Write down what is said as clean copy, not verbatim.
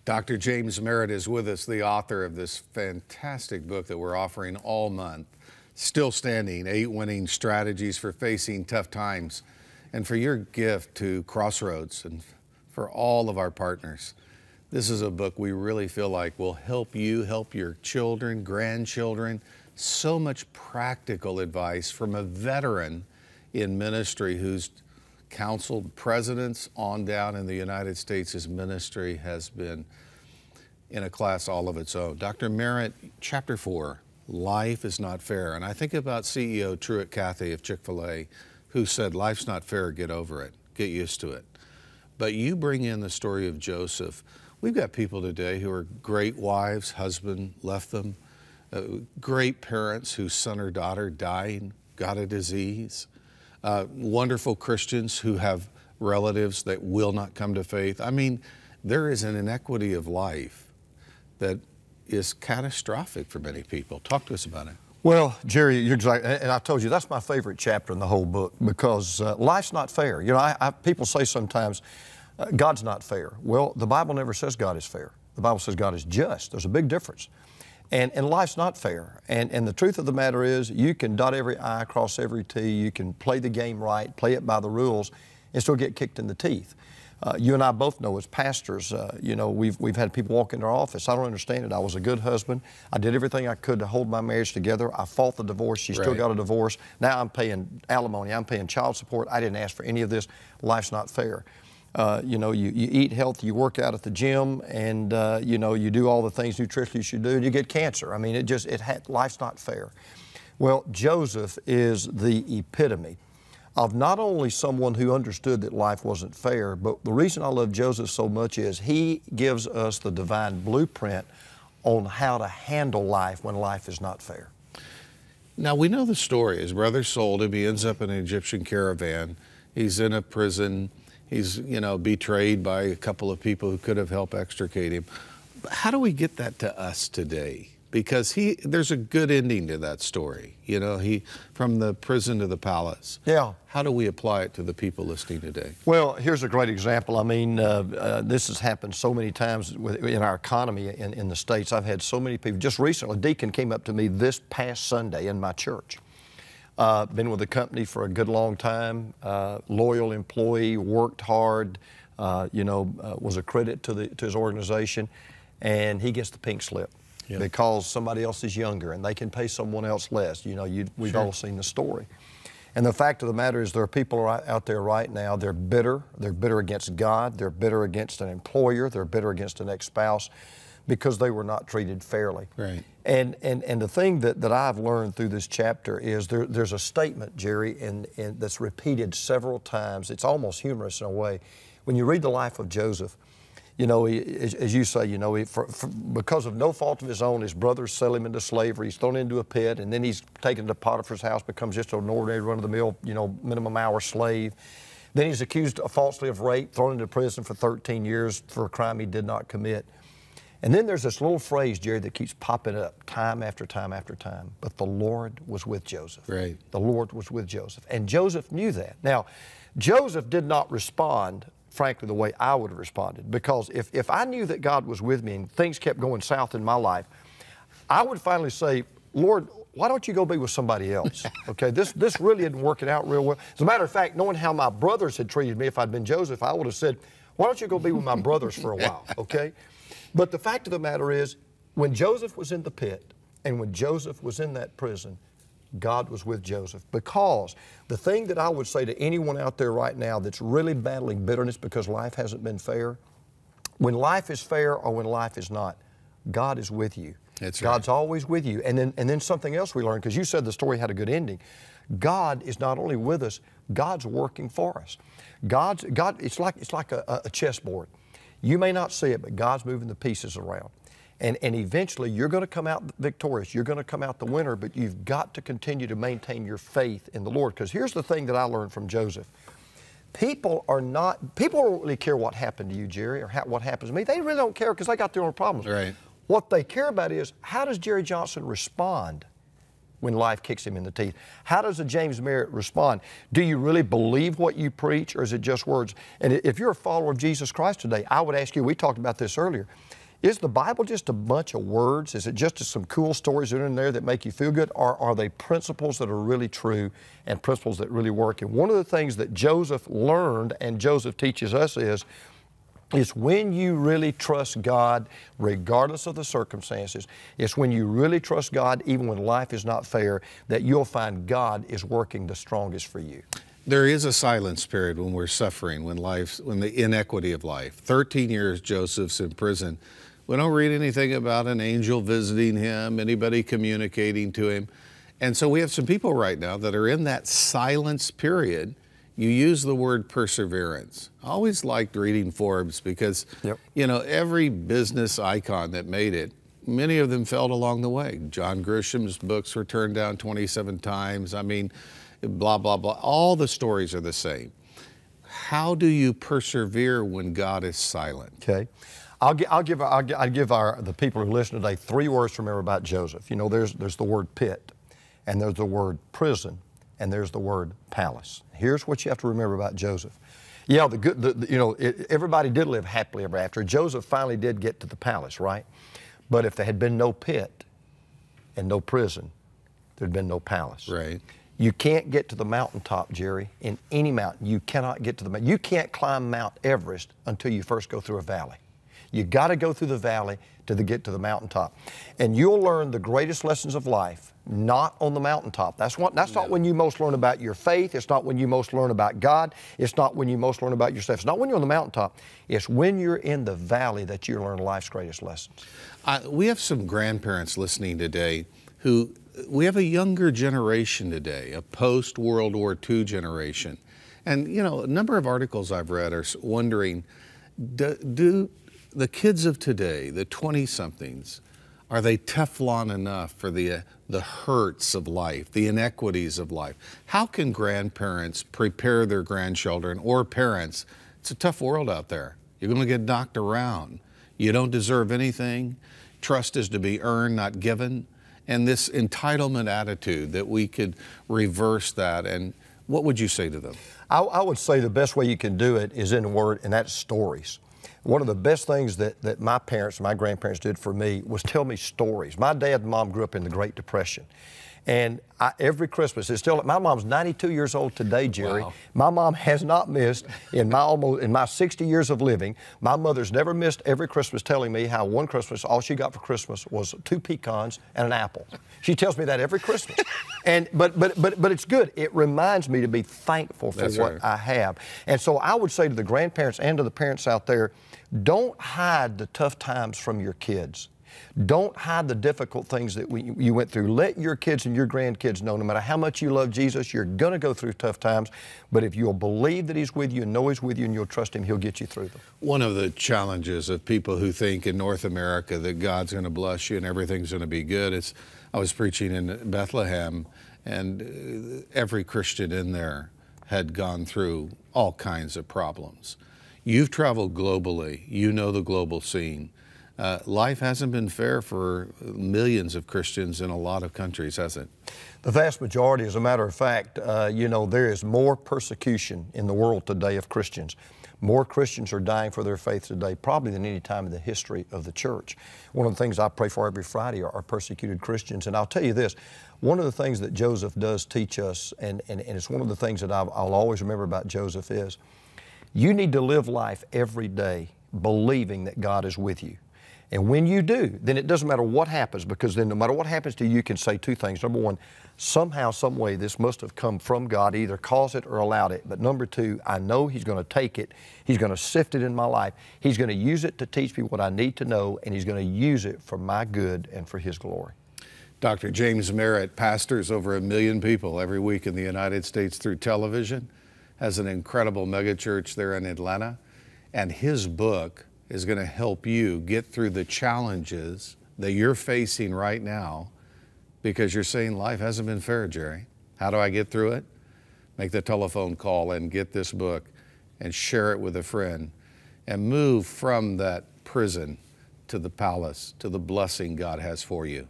Dr. James Merritt is with us, the author of this fantastic book that we're offering all month, Still Standing, 8 Winning Strategies for Facing Tough Times, and for your gift to Crossroads and for all of our partners. This is a book we really feel like will help you, help your children, grandchildren, so much practical advice from a veteran in ministry who's counseled presidents on down in the United States. His ministry has been in a class all of its own. Dr. Merritt, Chapter 4, Life is Not Fair. And I think about CEO Truett Cathy of Chick-fil-A, who said, life's not fair, get over it, get used to it. But you bring in the story of Joseph. We've got people today who are great wives, husband left them, great parents whose son or daughter died, got a disease, wonderful Christians who have relatives that will not come to faith. I mean, there is an inequity of life that is catastrophic for many people. Talk to us about it. Well, Jerry, you're exactly, and I told you that's my favorite chapter in the whole book because life's not fair. You know, people say sometimes, God's not fair. Well, the Bible never says God is fair. The Bible says God is just. There's a big difference. And life's not fair. And the truth of the matter is you can dot every I, cross every T, you can play the game right, play it by the rules, and still get kicked in the teeth. You and I both know as pastors, you know, we've had people walk into our office. I don't understand it. I was a good husband. I did everything I could to hold my marriage together. I fought the divorce. She still got a divorce. Now I'm paying alimony. I'm paying child support. I didn't ask for any of this. Life's not fair. You know, you eat healthy, you work out at the gym, and, you know, you do all the things nutritionally you should do, and you get cancer. I mean, life's not fair. Well, Joseph is the epitome of not only someone who understood that life wasn't fair, but the reason I love Joseph so much is he gives us the divine blueprint on how to handle life when life is not fair. Now, we know the story. His brother sold him. He ends up in an Egyptian caravan. He's in a prison. He's, you know, betrayed by a couple of people who could have helped extricate him. How do we get that to us today? Because there's a good ending to that story. You know, from the prison to the palace. Yeah. How do we apply it to the people listening today? Well, here's a great example. I mean, this has happened so many times in our economy in the States. I've had so many people. Just recently, a deacon came up to me this past Sunday in my church. Been with the company for a good long time, loyal employee, worked hard, you know, was a credit to his organization, and he gets the pink slip because somebody else is younger and they can pay someone else less. You know, we've all seen the story. And the fact of the matter is there are people out there right now, they're bitter against God, they're bitter against an employer, they're bitter against an ex-spouse because they were not treated fairly. Right. And the thing that I've learned through this chapter is there's a statement, Jerry, that's repeated several times. It's almost humorous in a way. When you read the life of Joseph, you know, as you say, you know, because of no fault of his own, his brothers sell him into slavery. He's thrown into a pit, and then he's taken to Potiphar's house, becomes just an ordinary run-of-the-mill, you know, minimum hour slave. Then he's accused falsely of rape, thrown into prison for 13 years for a crime he did not commit. And then there's this little phrase, Jerry, that keeps popping up time after time after time. But the Lord was with Joseph. Right. The Lord was with Joseph. And Joseph knew that. Now, Joseph did not respond, frankly, the way I would have responded. Because if I knew that God was with me and things kept going south in my life, I would finally say, Lord, why don't you go be with somebody else? Okay, this really isn't working out real well. As a matter of fact, knowing how my brothers had treated me, if I'd been Joseph, I would have said, why don't you go be with my brothers for a while, okay? But the fact of the matter is, when Joseph was in the pit and when Joseph was in that prison, God was with Joseph. Because the thing that I would say to anyone out there right now that's really battling bitterness because life hasn't been fair, when life is fair or when life is not, God is with you. That's God's always with you. And then something else we learned, because you said the story had a good ending. God is not only with us, God's working for us. It's like a chessboard. You may not see it, but God's moving the pieces around. And eventually you're going to come out victorious. You're going to come out the winner, but you've got to continue to maintain your faith in the Lord. Because here's the thing that I learned from Joseph. People don't really care what happened to you, Jerry, or what happens to me. They really don't care because they got their own problems. Right. What they care about is, how does Jerry Johnston respond when life kicks him in the teeth. How does a James Merritt respond? Do you really believe what you preach, or is it just words? And if you're a follower of Jesus Christ today, I would ask you, we talked about this earlier, is the Bible just a bunch of words? Is it just some cool stories in there that make you feel good? Or are they principles that are really true and principles that really work? And one of the things that Joseph learned, and Joseph teaches us, is when you really trust God, regardless of the circumstances. It's when you really trust God, even when life is not fair, that you'll find God is working the strongest for you. There is a silence period when we're suffering, when the inequity of life. 13 years Joseph's in prison. We don't read anything about an angel visiting him, anybody communicating to him. And so we have some people right now that are in that silence period. You use the word perseverance. I always liked reading Forbes because, you know, every business icon that made it, many of them fell along the way. John Grisham's books were turned down 27 times. I mean, blah, blah, blah. All the stories are the same. How do you persevere when God is silent? Okay. I'll give the people who listen today 3 words to remember about Joseph. You know, there's the word pit, and there's the word prison, and there's the word palace. Here's what you have to remember about Joseph. Yeah, everybody did live happily ever after. Joseph finally did get to the palace, right? But if there had been no pit and no prison, there'd been no palace. Right. You can't get to the mountaintop, Jerry, in any mountain. You cannot get to the mountain. You can't climb Mount Everest until you first go through a valley. You got to go through the valley to get to the mountaintop. And you'll learn the greatest lessons of life not on the mountaintop. That's not when you most learn about your faith. It's not when you most learn about God. It's not when you most learn about yourself. It's not when you're on the mountaintop. It's when you're in the valley that you learn life's greatest lessons. We have some grandparents listening today we have a younger generation today, a post-World War II generation. And, you know, a number of articles I've read are wondering, do the kids of today, the 20-somethings, are they Teflon enough for the hurts of life, the inequities of life? How can grandparents prepare their grandchildren or parents? It's a tough world out there. You're going to get knocked around. You don't deserve anything. Trust is to be earned, not given. And this entitlement attitude, that we could reverse that. And what would you say to them? I would say the best way you can do it is in the Word, and that's stories. One of the best things that my parents and my grandparents did for me was tell me stories. My dad and mom grew up in the Great Depression. And every Christmas, my mom's 92 years old today, Jerry. Wow. My mom has not missed, in my 60 years of living, my mother's never missed every Christmas telling me how one Christmas, all she got for Christmas was 2 pecans and an apple. She tells me that every Christmas. But it's good. It reminds me to be thankful for what I have. And so I would say to the grandparents and to the parents out there, don't hide the tough times from your kids. Don't hide the difficult things that you went through. Let your kids and your grandkids know, no matter how much you love Jesus, you're going to go through tough times. But if you'll believe that He's with you and know He's with you and you'll trust Him, He'll get you through them. One of the challenges of people who think in North America that God's going to bless you and everything's going to be good is, I was preaching in Bethlehem, and every Christian in there had gone through all kinds of problems. You've traveled globally. You know the global scene. Life hasn't been fair for millions of Christians in a lot of countries, has it? The vast majority, as a matter of fact, you know, there is more persecution in the world today of Christians. More Christians are dying for their faith today, probably than any time in the history of the church. One of the things I pray for every Friday are persecuted Christians. And I'll tell you this, one of the things that Joseph does teach us, and it's one of the things that I'll always remember about Joseph, is you need to live life every day believing that God is with you. And when you do, then it doesn't matter what happens, because then no matter what happens to you, you can say 2 things. Number 1, somehow, some way, this must have come from God, either caused it or allowed it. But number 2, I know He's going to take it, He's going to sift it in my life, He's going to use it to teach me what I need to know, and He's going to use it for my good and for His glory. Dr. James Merritt pastors over 1 million people every week in the United States through television, has an incredible megachurch there in Atlanta, and his book is going to help you get through the challenges that you're facing right now, because you're saying life hasn't been fair, Jerry. How do I get through it? Make the telephone call and get this book and share it with a friend and move from that prison to the palace, to the blessing God has for you.